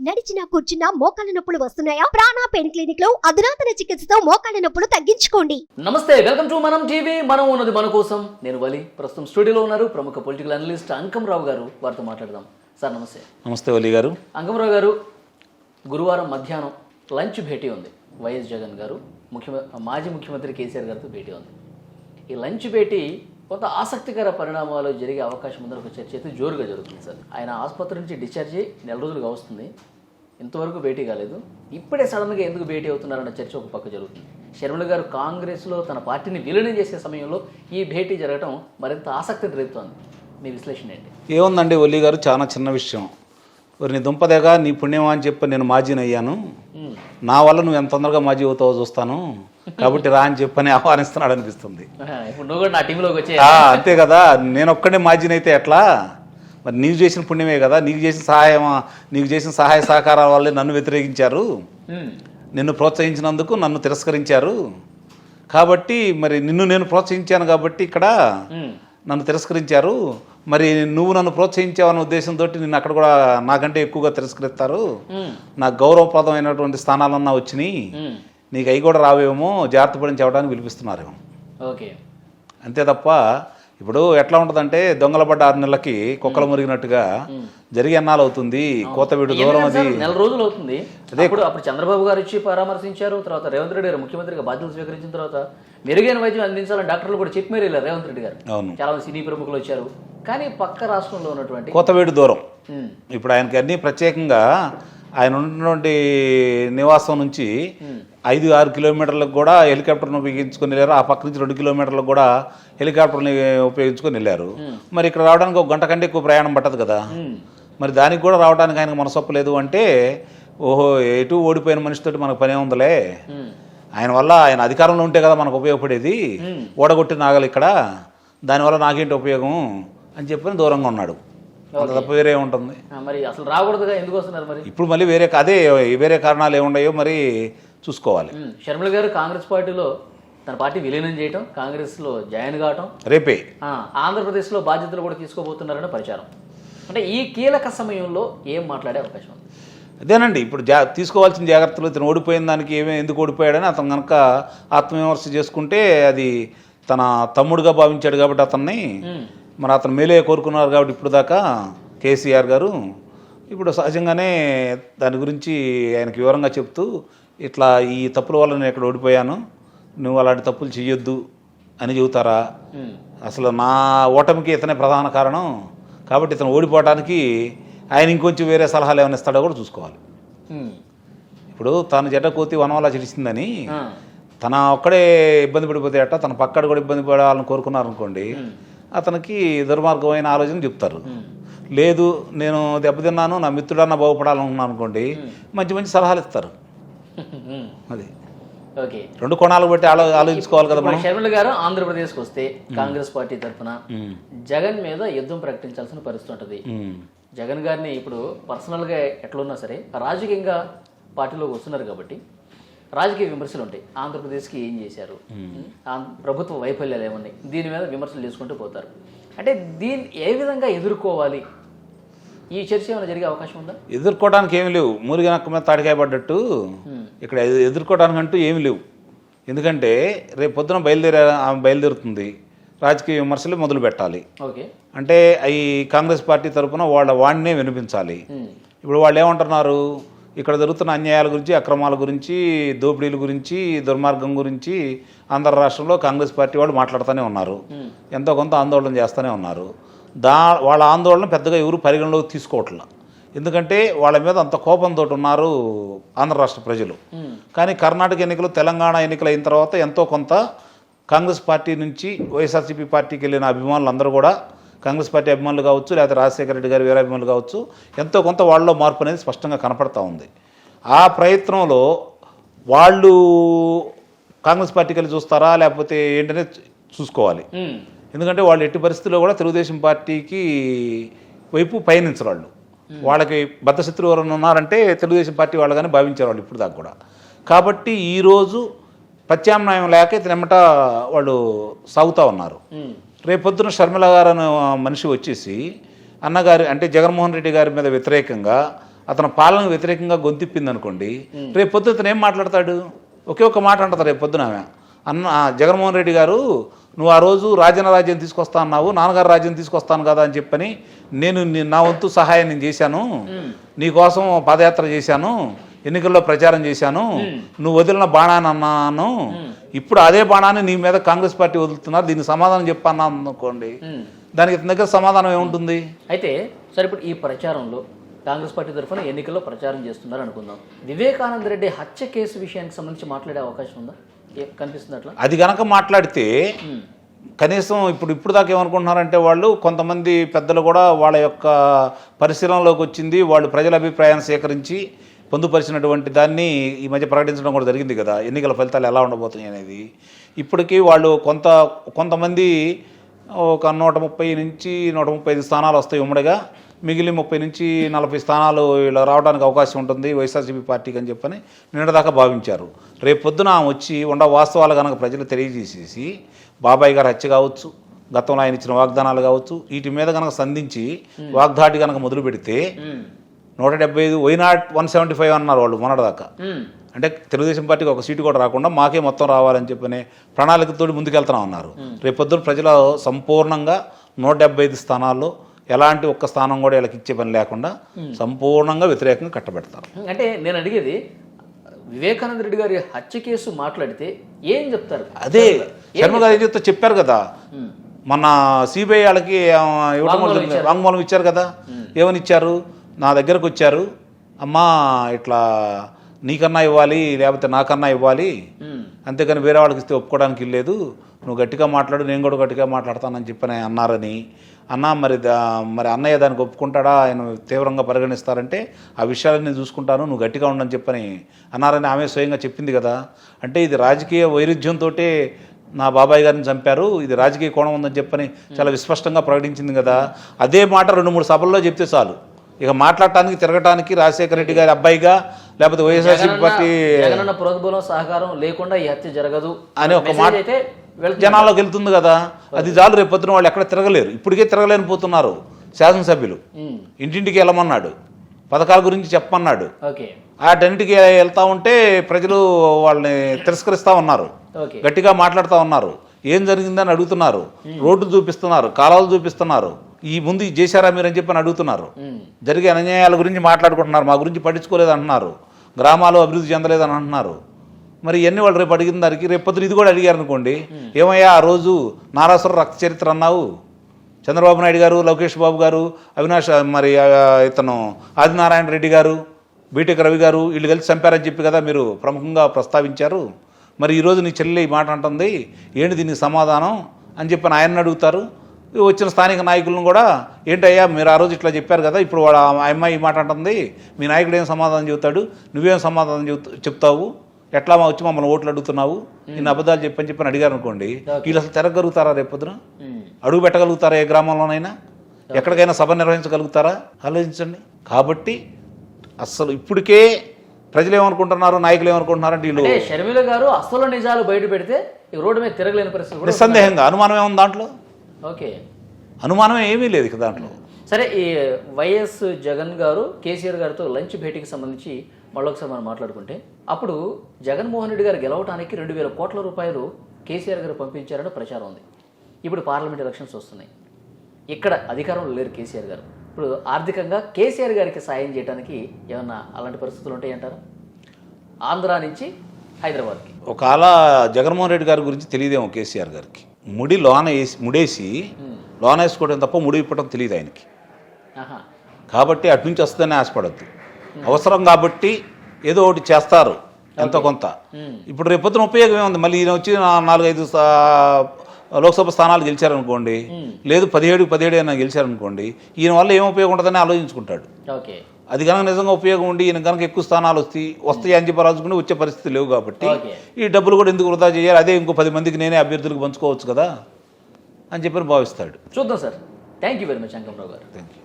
నడిచినా కూర్చున్నా మోకాళ్ళ నొప్పులు వస్తున్నాయా? ప్రాణ పెయిన్ క్లినిక్ లో అధునాతన చికిత్సతో మోకాళ్ళ నొప్పులు తగ్గించుకోండి. నమస్తే, వెల్కమ్ టు మనం టీవీ. మనం ఉన్నది మన కోసం. నేను వలి. ప్రస్తుతం స్టూడియోలో ఉన్నారు ప్రముఖ పొలిటికల్ అనలిస్ట్ అంకంరావు గారు. వారితో మాట్లాడదాం. సార్ నమస్తే. నమస్తే వలి గారు. అంకంరావు గారు, గురువారం మధ్యాహ్నం లంచ్ భేటీ ఉంది. వైఎస్ జగన్ గారు మాజీ ముఖ్యమంత్రి కేసీఆర్ గారితో భేటీ ఉంది. ఈ లంచ్ భేటీ కొంత ఆసక్తికర పరిణామాలు జరిగే అవకాశం ఉందని ఒక చర్చ అయితే జోరుగా జరుగుతుంది సార్. ఆయన ఆసుపత్రి నుంచి డిశ్చార్జ్ అయ్యి నెల రోజులుగా వస్తుంది, ఇంతవరకు భేటీ కాలేదు. ఇప్పుడే సడన్గా ఎందుకు భేటీ అవుతున్నారన్న చర్చ ఒక పక్క జరుగుతుంది. షర్మిల గారు కాంగ్రెస్లో తన పార్టీని విలీనం చేసే సమయంలో ఈ భేటీ జరగడం మరింత ఆసక్తిని రేపుతోంది. మీ విశ్లేషణ ఏంటి? ఏముందండి వల్లి గారు, చాలా చిన్న విషయం. నీ దుంపదేగా నీ పుణ్యమా అని చెప్పి నేను మాజీని అయ్యాను, నా వల్ల నువ్వు ఎంత తొందరగా మాజీ అవుతావో చూస్తాను, కాబట్టి రా అని చెప్పని ఆహ్వానిస్తున్నాడు అనిపిస్తుంది. ఇప్పుడు నువ్వు కూడా నా టీంలోకి వచ్చే అంతే కదా, నేను ఒక్కడే మాజీని అయితే ఎట్లా? మరి నీకు చేసిన పుణ్యమే కదా, నీకు చేసిన సహాయ సహకారాల వల్లే నన్ను వ్యతిరేకించారు, నిన్ను ప్రోత్సహించినందుకు నన్ను తిరస్కరించారు. కాబట్టి మరి నిన్ను నేను ప్రోత్సహించాను కాబట్టి ఇక్కడ నన్ను తిరస్కరించారు. మరి నువ్వు నన్ను ప్రోత్సహించావన్న ఉద్దేశంతో నిన్ను అక్కడ కూడా నాకంటే ఎక్కువగా తిరస్కరిస్తారు. నాకు గౌరవప్రదమైనటువంటి స్థానాలన్నా వచ్చినాయి, నీకు అవి కూడా రావేమో, జాగ్రత్త పడిని చెప్పడానికి పిలిపిస్తున్నారేమో. ఓకే, అంతే తప్ప ఇప్పుడు ఎట్లా ఉంటుందంటే దొంగల పడ్డ 6 నెలలకి కుక్కలు మురిగినట్టుగా జరిగి ఎన్నాళ్ళు అవుతుంది. కోతవీడు దూరం, అది నెల రోజులు అవుతుంది. అదే అప్పుడు చంద్రబాబు గారు వచ్చి పరామర్శించారు. తర్వాత రేవంత్ రెడ్డి గారు ముఖ్యమంత్రిగా బాధ్యతలు స్వీకరించిన తర్వాత మెరుగైన వైద్యం అందించాలని డాక్టర్లు కూడా చెప్పి మరీ వెళ్ళారు రేవంత్ రెడ్డి గారు. చాలా మంది సినీ ప్రముఖులు వచ్చారు. కానీ పక్క రాష్ట్రంలో ఉన్నటువంటి కోతవీడు దూరం, ఇప్పుడు ఆయనకి అన్ని ప్రత్యేకంగా ఆయన ఉన్నటువంటి నివాసం నుంచి 5-6 కిలోమీటర్లకు కూడా హెలికాప్టర్ను ఉపయోగించుకొని వెళ్ళారు. ఆ పక్క నుంచి 2 కిలోమీటర్లకు కూడా హెలికాప్టర్ని ఉపయోగించుకొని వెళ్ళారు. మరి ఇక్కడ రావడానికి 1 గంట కంటే ఎక్కువ ప్రయాణం పట్టదు కదా. మరి దానికి కూడా రావడానికి ఆయనకు మనసొప్పలేదు అంటే, ఓహో ఎటు ఓడిపోయిన మనిషితోటి మనకు పనే ఉందలే, ఆయన వల్ల ఆయన అధికారంలో ఉంటే కదా మనకు ఉపయోగపడేది, ఓడగొట్టి నాగలి ఇక్కడ, దానివల్ల నాకేంటి ఉపయోగం అని చెప్పని దూరంగా ఉన్నాడు. అంత తప్ప వేరే ఉంటుంది. మరి అసలు రాకూడదుగా ఎందుకు వస్తున్నారు మరి? ఇప్పుడు మళ్ళీ వేరే కారణాలు ఏమున్నాయో మరి చూసుకోవాలి. షర్మిల గారు కాంగ్రెస్ పార్టీలో తన పార్టీ విలీనం చేయటం, కాంగ్రెస్లో జాయిన్ కావటం, రేపే ఆంధ్రప్రదేశ్లో బాధ్యతలు కూడా తీసుకోబోతున్నారని ప్రచారం. అంటే ఈ కీలక సమయంలో ఏం మాట్లాడే అవకాశం ఉంది? అదేనండి, ఇప్పుడు తీసుకోవాల్సిన జాగ్రత్తలు, ఇతను ఓడిపోయిన దానికి ఎందుకు ఓడిపోయాడని అతను కనుక ఆత్మవిమర్శ చేసుకుంటే, అది తన తమ్ముడుగా భావించాడు కాబట్టి అతన్ని, మరి అతను మేలే కోరుకున్నారు కాబట్టి ఇప్పుడు దాకా కేసీఆర్ గారు, ఇప్పుడు సహజంగానే దాని గురించి ఆయనకు వివరంగా చెప్తూ, ఇట్లా ఈ తప్పుల వల్ల నేను ఇక్కడ ఓడిపోయాను, నువ్వు అలాంటి తప్పులు చెయ్యొద్దు అని చెబుతారా? అసలు నా ఓటమికి ఇతనే ప్రధాన కారణం కాబట్టి ఇతను ఓడిపోవడానికి ఆయన ఇంకొంచెం వేరే సలహాలు ఏమైనా ఇస్తాడో కూడా చూసుకోవాలి. ఇప్పుడు తన జడ్డ కోతి వనవలా చిరిసిందని తన ఒక్కడే ఇబ్బంది పడిపోతే అట్ట తన పక్కడ కూడా ఇబ్బంది పడాలని కోరుకున్నారనుకోండి, అతనికి దుర్మార్గమైన ఆలోచన చెప్తారు. లేదు నేను దెబ్బతిన్నాను, నా మిత్రుడన్నా బాగుపడాలనుకున్నాను అనుకోండి, మంచి మంచి సలహాలు ఇస్తారు. అది ఓకే, 2 కోణాలు బట్టి ఆలోచించుకోవాలి కదా. షర్మిల గారు ఆంధ్రప్రదేశ్కి వస్తే కాంగ్రెస్ పార్టీ తరఫున జగన్ మీద యుద్ధం ప్రకటించాల్సిన పరిస్థితి ఉంటుంది. జగన్ గారిని ఇప్పుడు పర్సనల్గా ఎట్లున్నా సరే రాజకీయంగా పార్టీలోకి వస్తున్నారు కాబట్టి రాజకీయ విమర్శలు ఉంటాయి. ఆంధ్రప్రదేశ్కి ఏం చేశారు, ప్రభుత్వ వైఫల్యాలు ఏమన్నాయి, దీని మీద విమర్శలు చేసుకుంటూ పోతారు. అంటే దీన్ని ఏ విధంగా ఎదుర్కోవాలి, ఈ చర్చ ఏమైనా జరిగే అవకాశం ఉందా? ఎదుర్కోవడానికి ఏమి లేవు, మూలిగా నక్క మీద తాడికాయ పడ్డట్టు ఇక్కడ ఎదుర్కోవడానికి అంటూ ఏమి లేవు. ఎందుకంటే రేపు పొద్దున బయలుదేరుతుంది, రాజకీయ విమర్శలు మొదలు పెట్టాలి. ఓకే, అంటే ఈ కాంగ్రెస్ పార్టీ తరఫున వాడినే వినిపించాలి. ఇప్పుడు వాళ్ళు ఏమంటున్నారు, ఇక్కడ జరుగుతున్న అన్యాయాల గురించి, అక్రమాల గురించి, దోపిడీల గురించి, దుర్మార్గం గురించి ఆంధ్ర రాష్ట్రంలో కాంగ్రెస్ పార్టీ వాళ్ళు మాట్లాడుతూనే ఉన్నారు, ఎంతో కొంత ఆందోళన చేస్తూనే ఉన్నారు. వాళ్ళ ఆందోళన పెద్దగా ఎవరు పరిగణలోకి తీసుకోవట్లేదు. ఎందుకంటే వాళ్ళ మీద అంత కోపంతో ఉన్నారు ఆంధ్ర రాష్ట్ర ప్రజలు. కానీ కర్ణాటక ఎన్నికలు, తెలంగాణ ఎన్నికలు అయిన తర్వాత ఎంతో కొంత కాంగ్రెస్ పార్టీ నుంచి వైఎస్ఆర్సీపీ పార్టీకి వెళ్ళిన అభిమానులు అందరూ కూడా, కాంగ్రెస్ పార్టీ అభిమానులు కావచ్చు, లేకపోతే రాజశేఖర రెడ్డి గారి వీరాభిమానులు కావచ్చు, ఎంతో కొంత వాళ్ళలో మార్పు అనేది స్పష్టంగా కనపడతా ఉంది. ఆ ప్రయత్నంలో వాళ్ళు కాంగ్రెస్ పార్టీకి వెళ్ళి చూస్తారా లేకపోతే ఏంటనే చూసుకోవాలి. ఎందుకంటే వాళ్ళు ఎట్టి పరిస్థితుల్లో కూడా తెలుగుదేశం పార్టీకి వైపు పయనించరు. వాళ్ళకి బద్ధశత్రువు ఎవరైనా ఉన్నారంటే తెలుగుదేశం పార్టీ వాళ్ళు కానీ భావించారు వాళ్ళు ఇప్పుడు దాకా కూడా. కాబట్టి ఈరోజు ప్రత్యామ్నాయం లేక ఇతనెమ్మట వాళ్ళు సాగుతూ ఉన్నారు. రేపొద్దున షర్మిల గారు అనే మనిషి వచ్చేసి అన్నగారి అంటే జగన్మోహన్ రెడ్డి గారి మీద వ్యతిరేకంగా అతని పాలనకు వ్యతిరేకంగా గొంతిప్పింది అనుకోండి, రేపు పొద్దున అతను ఏం మాట్లాడతాడు? ఒకే ఒక్క మాట అంటుంది రేపు పొద్దున ఆమె, అన్న జగన్మోహన్ రెడ్డి గారు నువ్వు ఆ రోజు రాజ్యం తీసుకొస్తా అన్నావు, నాన్నగారు రాజ్యం తీసుకొస్తాను కదా అని చెప్పని నేను నా వంతు సహాయం నేను చేశాను, నీకోసం పాదయాత్ర చేశాను, ఎన్నికల్లో ప్రచారం చేశాను, నువ్వు వదిలిన బాణాన్ని అన్నాను, ఇప్పుడు అదే బాణాన్ని నీ మీద కాంగ్రెస్ పార్టీ వదులుతున్నారు, దీనికి సమాధానం చెప్పన్నా అనుకోండి, దానికి ఇతని దగ్గర సమాధానం ఏముంటుంది? అయితే సరే, ఇప్పుడు ఈ ప్రచారంలో కాంగ్రెస్ పార్టీ తరఫున ఎన్నికల్లో ప్రచారం చేస్తున్నారు అనుకుందాం, వివేకానంద రెడ్డి హత్య కేసు విషయానికి సంబంధించి మాట్లాడే అవకాశం ఉందా? కనిపిస్తుంది అట్లా? అది కనుక మాట్లాడితే కనీసం ఇప్పుడు దాకా ఏమనుకుంటున్నారంటే వాళ్ళు కొంతమంది పెద్దలు కూడా వాళ్ళ యొక్క పరిశీలనలోకి వచ్చింది, వాళ్ళు ప్రజల అభిప్రాయాన్ని సేకరించి పొందుపరిచినటువంటి దాన్ని ఈ మధ్య ప్రకటించడం కూడా జరిగింది కదా, ఎన్నికల ఫలితాలు ఎలా ఉండబోతున్నాయి అనేది. ఇప్పటికీ వాళ్ళు కొంతమంది ఒక 130 నుంచి 135 స్థానాలు వస్తాయి ఉమ్మడిగా, మిగిలిన 30 నుంచి 40 స్థానాలు ఇలా రావడానికి అవకాశం ఉంటుంది వైఎస్ఆర్సీపీ పార్టీకి అని చెప్పని నిన్నదాకా భావించారు. రేపు పొద్దున వచ్చి వాస్తవాలు కనుక ప్రజలు తెలియజేసేసి బాబాయ్ గారు హత్య కావచ్చు, గతంలో ఆయన ఇచ్చిన వాగ్దానాలు కావచ్చు, వీటి మీద కనుక సంధించి వాగ్దాటి కనుక మొదలు పెడితే 175 వైనాట్ 175 అన్నారు వాళ్ళు మొన్నటిదాకా. అంటే తెలుగుదేశం పార్టీకి ఒక సీటు కూడా రాకుండా మాకే మొత్తం రావాలని చెప్పనే ప్రణాళికతో ముందుకెళ్తున్నాం అన్నారు. రేపొద్దున ప్రజలు సంపూర్ణంగా 175 స్థానాల్లో ఎలాంటి ఒక్క స్థానం కూడా వీళ్ళకి ఇచ్చే పని లేకుండా సంపూర్ణంగా వ్యతిరేకంగా కట్టబెడతారు. అంటే నేను అడిగేది, వివేకానంద రెడ్డి గారి హత్య కేసు మాట్లాడితే ఏం చెప్తారు? అదే శర్మ గారు ఏం చెప్తా చెప్పారు కదా, మన సిబిఐ వాళ్ళకి వాంగ్మూలం ఇచ్చారు కదా, ఏమని ఇచ్చారు? నా దగ్గరకు వచ్చారు, అమ్మా ఇట్లా నీకన్నా ఇవ్వాలి లేకపోతే నాకన్నా ఇవ్వాలి, అంతేగాని వేరే వాళ్ళకి ఇస్తే ఒప్పుకోవడానికి లేదు, నువ్వు గట్టిగా మాట్లాడు, నేను కూడా గట్టిగా మాట్లాడతానని చెప్పని అన్నారని. మరి అన్నయ్య దానికి ఒప్పుకుంటాడా, ఆయన తీవ్రంగా పరిగణిస్తారంటే ఆ విషయాలన్నీ చూసుకుంటాను, నువ్వు గట్టిగా ఉండని చెప్పని అన్నారని ఆమె స్వయంగా చెప్పింది కదా. అంటే ఇది రాజకీయ వైరుధ్యంతో నా బాబాయ్ గారిని చంపారు, ఇది రాజకీయ కోణం ఉందని చెప్పని చాలా విస్పష్టంగా ప్రకటించింది కదా. అదే మాట 2-3 సభల్లో చెప్తే చాలు, ఇక మాట్లాడటానికి తిరగటానికి రాజశేఖర రెడ్డి గారి అబ్బాయిగా లేకపోతే వైఎస్ఆర్సీపీ పార్టీ ప్రోద్బలం సహకారం లేకుండా ఈ హత్య జరగదు అనే ఒక మాట జనాల్లోకి వెళ్తుంది కదా. అది చాలు, రేపు పొద్దున వాళ్ళు ఎక్కడ తిరగలేరు, ఇప్పటికే తిరగలేని పోతున్నారు. శాసనసభ్యులు ఇంటింటికి వెళ్ళమన్నాడు, పథకాల గురించి చెప్పమన్నాడు, వాటన్నిటికీ వెళ్తా ఉంటే ప్రజలు వాళ్ళని తిరస్కరిస్తూ ఉన్నారు, గట్టిగా మాట్లాడుతూ ఉన్నారు, ఏం జరిగిందని అడుగుతున్నారు, రోడ్లు చూపిస్తున్నారు, కాలువలు చూపిస్తున్నారు, ఈ ముందు ఇది చేశారా మీరు అని చెప్పని అడుగుతున్నారు, జరిగే అన్యాయాల గురించి మాట్లాడుకుంటున్నారు, మా గురించి పట్టించుకోలేదు అంటున్నారు, గ్రామాలు అభివృద్ధి చెందలేదని అంటున్నారు. మరి ఇవన్నీ వాళ్ళు రేపు అడిగిన దానికి రేపు పొద్దున ఇది కూడా అడిగారు అనుకోండి, ఏమయ్యా ఆ రోజు నారాసుర రక్త చరిత్ర అన్నావు, చంద్రబాబు నాయుడు గారు, లోకేష్ బాబు గారు, అవినాష్ మరి ఇతను ఆదినారాయణ రెడ్డి గారు, బీటెక్ రవి గారు వీళ్ళు కలిసి చంపారని చెప్పి కదా మీరు ప్రముఖంగా ప్రస్తావించారు, మరి ఈరోజు నీ చెల్లి ఈ మాట అంటుంది, ఏంటి దీనికి సమాధానం అని చెప్పని ఆయన్ని అడుగుతారు. వచ్చిన స్థానిక నాయకులను కూడా ఏంటయ్యా మీరు ఆ రోజు ఇట్లా చెప్పారు కదా, ఇప్పుడు వాడు ఆ అమ్మాయి ఈ మాట అంటుంది, మీ నాయకుడు ఏం సమాధానం చెబుతాడు, నువ్వేం సమాధానం చెప్తావు, ఎట్లా వచ్చి మమ్మల్ని ఓట్లు అడుగుతున్నావు, నేను అబద్ధాలు చెప్పని అడిగారు అనుకోండి, వీళ్ళు అసలు తిరగలుగుతారా? రేపొద్దున అడుగు పెట్టగలుగుతారా? ఏ గ్రామంలోనైనా ఎక్కడికైనా సభ నిర్వహించగలుగుతారా? ఆలోచించండి. కాబట్టి అసలు ఇప్పటికే ప్రజలు ఏమనుకుంటున్నారు, నాయకులు ఏమనుకుంటున్నారు అంటే వీళ్ళు షర్మిల గారు అసలు నిజాలు బయట పెడితే రోడ్డు మీద తిరగలేని పరిస్థితి. నిస్సందేహంగా అనుమానం ఏముంది దాంట్లో? ఓకే, అనుమానం ఏమీ లేదు ఇక దాంట్లో. సరే, ఈ వైఎస్ జగన్ గారు కేసీఆర్ గారితో లంచ్ భేటీకి సంబంధించి మళ్ళొకసారి మనం మాట్లాడుకుంటే, అప్పుడు జగన్మోహన్ రెడ్డి గారు గెలవడానికి 2,000 కోట్ల రూపాయలు కేసీఆర్ గారు పంపించారని ప్రచారం ఉంది. ఇప్పుడు పార్లమెంట్ ఎలక్షన్స్ వస్తున్నాయి, ఇక్కడ అధికారంలో లేరు కేసీఆర్ గారు, ఇప్పుడు ఆర్థికంగా కేసీఆర్ గారికి సాయం చేయడానికి ఏమన్నా అలాంటి పరిస్థితులు ఉంటాయంటారా? ఆంధ్ర నుంచి హైదరాబాద్కి ఒకవేళ జగన్మోహన్ రెడ్డి గారి గురించి తెలియదేమో కేసీఆర్ గారికి, ముడేసి లోన వేసుకోవడం తప్ప ముడి ఇప్పడం తెలియదు ఆయనకి, కాబట్టి అటు నుంచి వస్తుందని ఆశపడద్దు. అవసరం కాబట్టి ఏదో ఒకటి చేస్తారు ఎంతో కొంత. ఇప్పుడు రేపొద్దున ఉపయోగం ఏముంది, మళ్ళీ ఈయన వచ్చి 4-5 లోక్సభ స్థానాలు గెలిచారనుకోండి, లేదు 17 అయినా గెలిచారనుకోండి, ఈయన వల్ల ఏం ఉపయోగం ఉంటుందని ఆలోచించుకుంటాడు. అది కనుక నిజంగా ఉపయోగం ఉండి ఈయన కనుక ఎక్కువ స్థానాలు వస్తాయి అని చెప్పి రాజుకుని వచ్చే పరిస్థితి లేవు కాబట్టి ఈ డబ్బులు కూడా ఎందుకు వృధా చేయాలి, అదే ఇంకో 10 మందికి నేనే అభ్యర్థులకు పంచుకోవచ్చు కదా అని చెప్పి భావిస్తాడు. చూద్దాం sir. Thank you very much Ankamarao గారు. Thank you.